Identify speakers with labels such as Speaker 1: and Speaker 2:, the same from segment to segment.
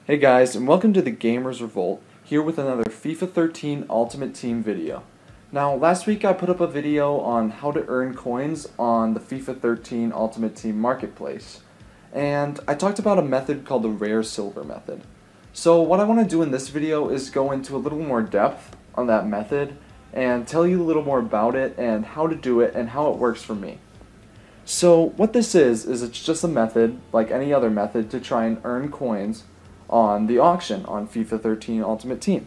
Speaker 1: Hey guys, and welcome to the Gamers Revolt, here with another FIFA 13 Ultimate Team video. Now, last week I put up a video on how to earn coins on the FIFA 13 Ultimate Team marketplace, and I talked about a method called the Rare Silver method. So what I want to do in this video is go into a little more depth on that method and tell you a little more about it and how to do it and how it works for me. So what this is it's just a method, like any other method, to try and earn coins on the auction on FIFA 13 Ultimate Team.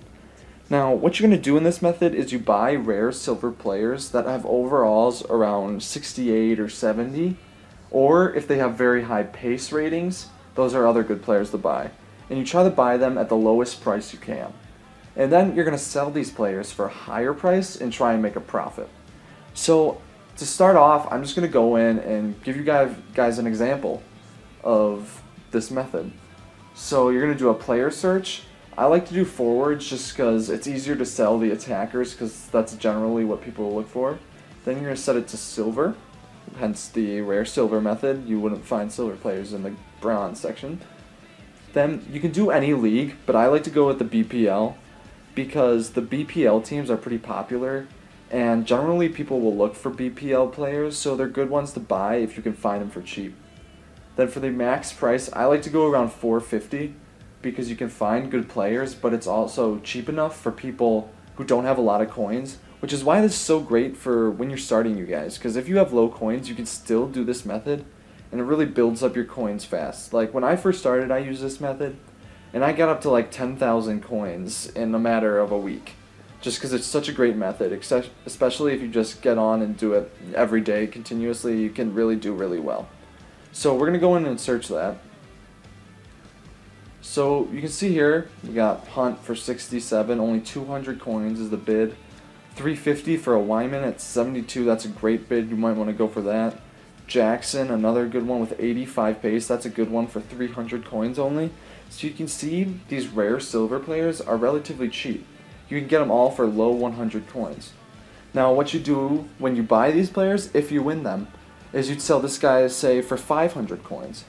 Speaker 1: Now, what you're going to do in this method is you buy rare silver players that have overalls around 68 or 70, or if they have very high pace ratings, those are other good players to buy. And you try to buy them at the lowest price you can. And then you're going to sell these players for a higher price and try and make a profit. So, to start off, I'm just going to go in and give you guys an example of this method. So you're going to do a player search. I like to do forwards just because it's easier to sell the attackers, because that's generally what people will look for. Then you're going to set it to silver, hence the rare silver method. You wouldn't find silver players in the bronze section. Then you can do any league, but I like to go with the BPL because the BPL teams are pretty popular, and generally people will look for BPL players, so they're good ones to buy if you can find them for cheap. Then for the max price, I like to go around $4.50 because you can find good players, but it's also cheap enough for people who don't have a lot of coins, which is why this is so great for when you're starting, you guys, because if you have low coins, you can still do this method, and it really builds up your coins fast. Like when I first started, I used this method, and I got up to like 10,000 coins in a matter of a week, just because it's such a great method, especially if you just get on and do it every day continuously. You can really do really well. So we're going to go in and search that. So you can see here, we got Hunt for 67, only 200 coins is the bid. 350 for a Wyman at 72, that's a great bid, you might want to go for that. Jackson, another good one with 85 pace, that's a good one for 300 coins only. So you can see these rare silver players are relatively cheap. You can get them all for low 100 coins. Now what you do when you buy these players, if you win them, is you'd sell this guy, say, for 500 coins.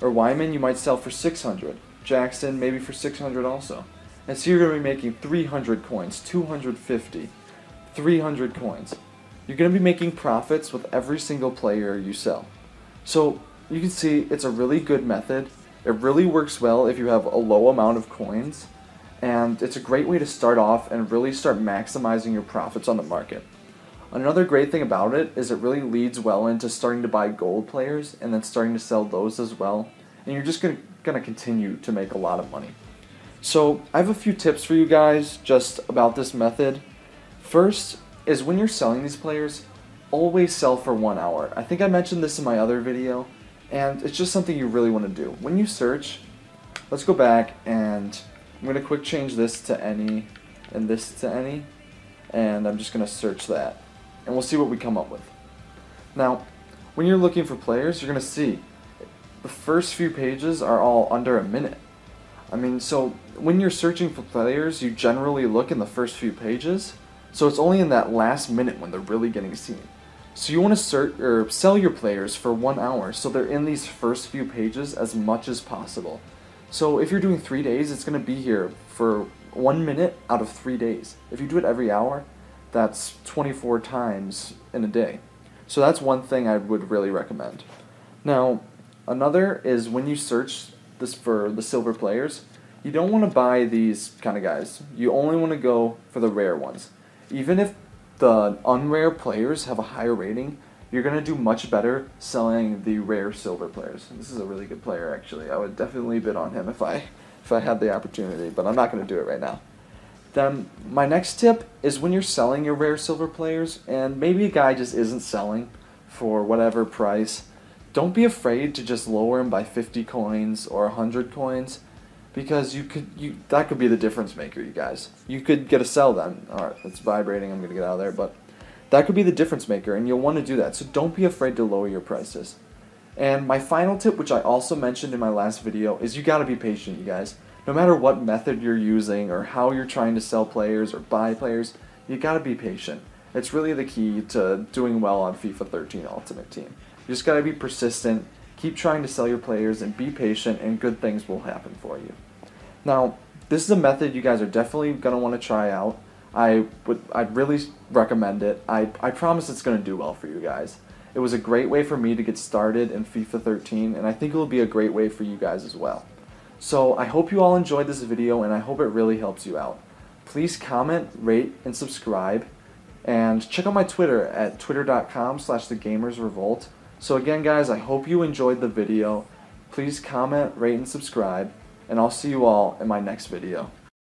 Speaker 1: Or Wyman you might sell for 600. Jackson maybe for 600 also. And so you're going to be making 300 coins, 250, 300 coins. You're going to be making profits with every single player you sell. So you can see it's a really good method. It really works well if you have a low amount of coins. And it's a great way to start off and really start maximizing your profits on the market. Another great thing about it is it really leads well into starting to buy gold players and then starting to sell those as well. And you're just going to continue to make a lot of money. So I have a few tips for you guys just about this method. First is when you're selling these players, always sell for 1 hour. I think I mentioned this in my other video, and it's just something you really want to do. When you search, let's go back and I'm going to quick change this to any and this to any, and I'm just going to search that. And we'll see what we come up with. Now, when you're looking for players, you're going to see the first few pages are all under a minute. I mean, so when you're searching for players, you generally look in the first few pages, so it's only in that last minute when they're really getting seen. So you want to search or sell your players for 1 hour, so they're in these first few pages as much as possible. So if you're doing 3 days, it's going to be here for 1 minute out of 3 days. If you do it every hour, that's 24 times in a day. So that's one thing I would really recommend. Now, another is when you search this for the silver players, you don't want to buy these kind of guys. You only want to go for the rare ones. Even if the unrare players have a higher rating, you're going to do much better selling the rare silver players. This is a really good player, actually. I would definitely bid on him if I had the opportunity, but I'm not going to do it right now. Then my next tip is when you're selling your rare silver players, and maybe a guy just isn't selling for whatever price, don't be afraid to just lower him by 50 coins or 100 coins, because that could be the difference maker, you guys. You could get a sell then. Alright, it's vibrating, I'm going to get out of there, but that could be the difference maker, and you'll want to do that, so don't be afraid to lower your prices. And my final tip, which I also mentioned in my last video, is you gotta be patient, you guys. No matter what method you're using or how you're trying to sell players or buy players, you gotta be patient. It's really the key to doing well on FIFA 13 Ultimate Team. You just gotta be persistent, keep trying to sell your players, and be patient, and good things will happen for you. Now, this is a method you guys are definitely going to want to try out. I'd really recommend it. I promise it's going to do well for you guys. It was a great way for me to get started in FIFA 13, and I think it will be a great way for you guys as well. So I hope you all enjoyed this video, and I hope it really helps you out. Please comment, rate, and subscribe, and check out my Twitter at twitter.com/thegamersrevolt. So again, guys, I hope you enjoyed the video. Please comment, rate, and subscribe, and I'll see you all in my next video.